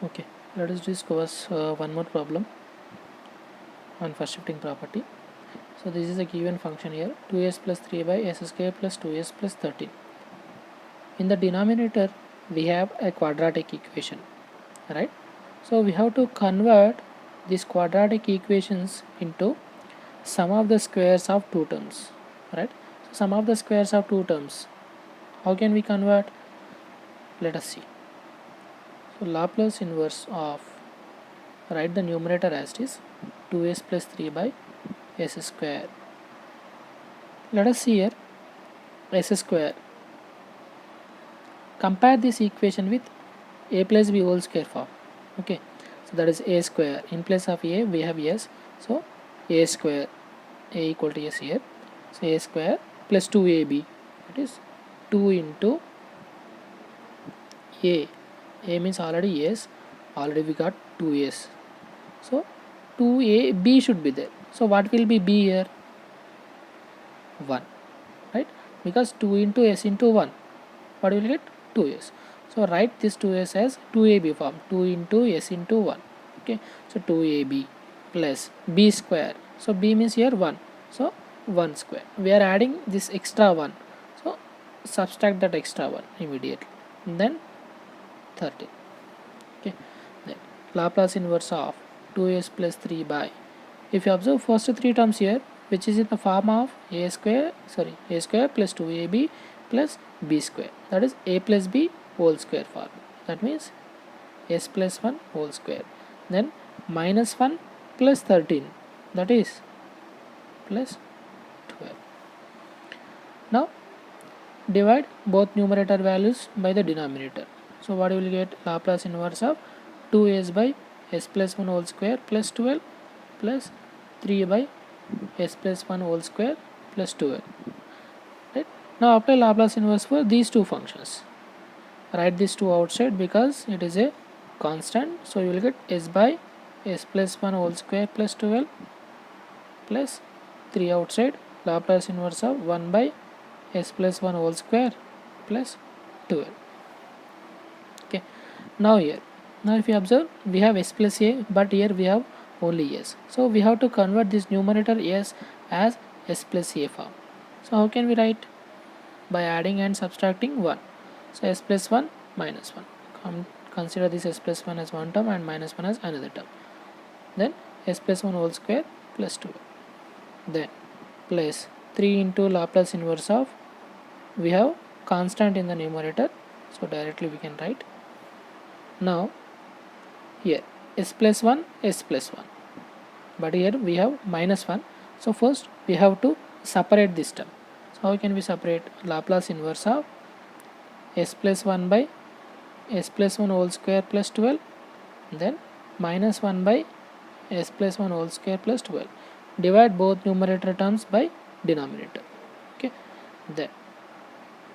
Okay, let us discuss one more problem on first shifting property. So this is a given function here, 2s plus 3 by s square plus 2s plus 13. In the denominator we have a quadratic equation, right? So we have to convert these quadratic equations into sum of the squares of two terms, right? So sum of the squares of two terms, how can we convert? Let us see. So Laplace inverse of, write the numerator as it is, 2s plus 3 by s square. Let us see here, s square. Compare this equation with a plus b whole square form. Okay, so that is a square. In place of a we have s, so a square, a equal to s here. So a square plus 2ab, that is 2 into a means already yes, already we got 2s, so 2ab should be there. So what will be b here? 1, right? Because 2 into s into 1, what will get? 2s. So write this 2s as 2ab form, 2 into s into 1. Okay, so 2ab plus b square, so b means here 1, so 1 square. We are adding this extra 1, so subtract that extra 1 immediately, and then 30. Okay, then Laplace inverse of 2s plus 3 by, if you observe first three terms here, which is in the form of a square plus 2ab plus b square, that is a plus b whole square form. That means s plus 1 whole square, then minus 1 plus 13, that is plus 12. Now divide both numerator values by the denominator. So what you will get? Laplace inverse of 2s by s plus 1 whole square plus 12 plus 3 by s plus 1 whole square plus 12. Right? Now apply Laplace inverse for these two functions. Write these two outside because it is a constant. So you will get s by s plus 1 whole square plus 12 plus 3 outside, Laplace inverse of 1 by s plus 1 whole square plus 12. Okay, now here, now if you observe, we have s plus a, but here we have only s, so we have to convert this numerator s as s plus a form. So how can we write? By adding and subtracting 1. So s plus 1 minus 1, consider this s plus 1 as one term and minus 1 as another term, then s plus 1 whole square plus 2, then plus 3 into Laplace inverse of, we have constant in the numerator, so directly we can write. Now here s plus 1 s plus 1, but here we have minus 1, so first we have to separate this term. So how can we separate? Laplace inverse of s plus 1 by s plus 1 whole square plus 12, then minus 1 by s plus 1 whole square plus 12. Divide both numerator terms by denominator. Okay, then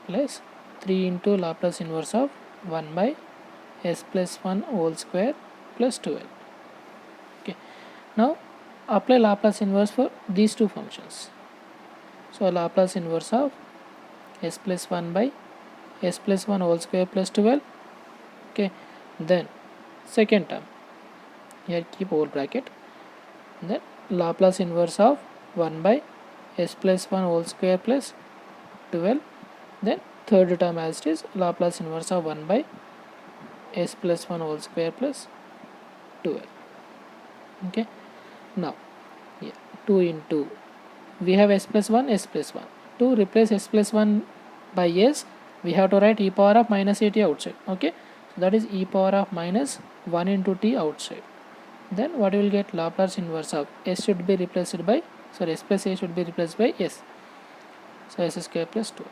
plus 3 into Laplace inverse of 1 by s plus 1 whole square plus 12. Okay, now apply Laplace inverse for these two functions. So Laplace inverse of s plus 1 by s plus 1 whole square plus 12. Okay, then second term, here keep whole bracket, then Laplace inverse of 1 by s plus 1 whole square plus 12, then third term as it is, Laplace inverse of 1 by s plus 1 whole square plus 12. Okay, now here 2 into, we have s plus 1 s plus 1, to replace s plus 1 by s we have to write e power of minus at outside. Okay, so that is e power of minus 1 into t outside, then what you will get? Laplace inverse of s should be replaced by, sorry, s plus a should be replaced by s, so s square plus 2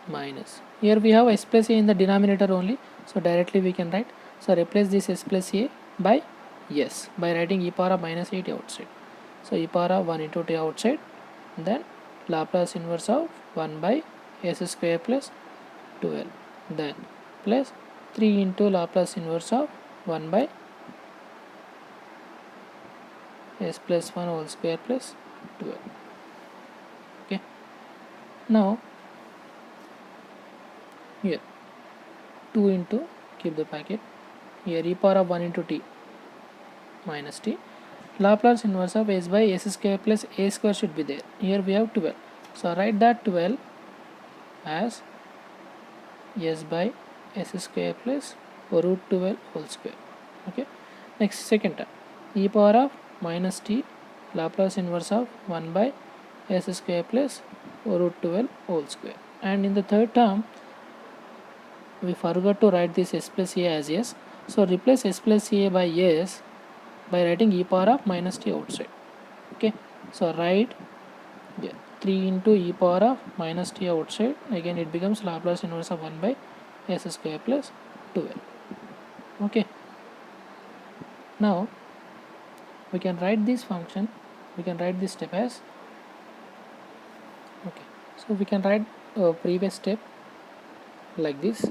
minus, here we have s plus a in the denominator only, so directly we can write, so replace this s plus a by s by writing e power of minus 8 outside, so e power of 1 into t outside, then Laplace inverse of 1 by s square plus 12, then plus 3 into Laplace inverse of 1 by s plus 1 whole square plus 12. Okay, now here 2 into, keep the bracket, here e power of 1 into t minus t. Laplace inverse of s by s square plus a square should be there. Here we have 12. So write that 12 as s by s square plus root 12 whole square. Okay. Next, second term, e power of minus t Laplace inverse of 1 by s square plus root 12 whole square. And in the third term, we forgot to write this s plus a as s. So replace s plus a by s by writing e power of minus t outside. Okay. So write 3 into e power of minus t outside. Again it becomes Laplace inverse of 1 by s square plus 12. Okay. Now we can write this function, we can write this step as, okay, so we can write previous step like this.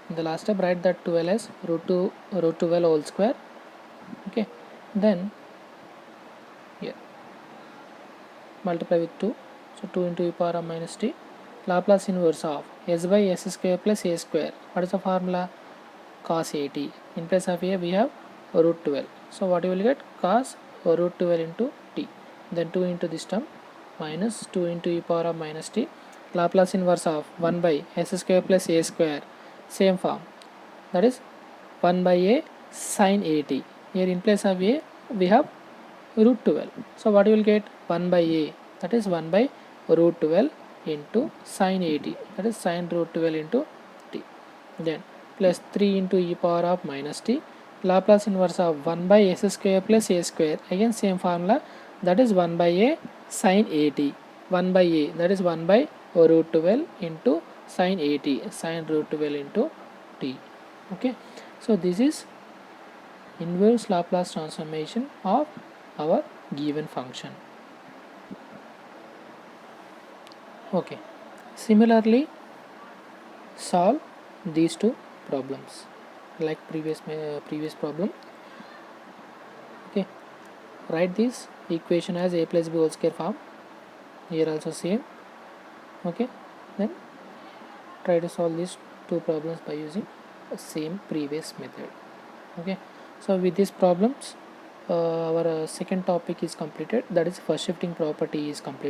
In the last step, write that 12 as root 12 whole square. Okay, then here multiply with 2, so 2 into e power of minus t Laplace inverse of s by s square plus a square. What is the formula? Cos 80. In place of a we have root 12, so what you will get? Cos root 12 into t, then 2 into this term minus 2 into e power of minus t Laplace inverse of 1 by s square plus a square, same form, that is 1 by a sin 80. Here in place of a we have root 12, so what you will get? 1 by a, that is 1 by root 12 into sin 80, that is sin root 12 into t, then plus 3 into e power of minus t Laplace inverse of 1 by s square plus a square, again same formula, that is 1 by a sin 80, 1 by a, that is 1 by root 12 into sin 80, sin root 12 into t. Okay, so this is inverse Laplace transformation of our given function. Okay, similarly solve these two problems like previous problem. Okay, write this equation as a plus b whole square form, here also same. Okay, then try to solve these two problems by using the same previous method. Okay, so with these problems our second topic is completed, that is first shifting property is completed.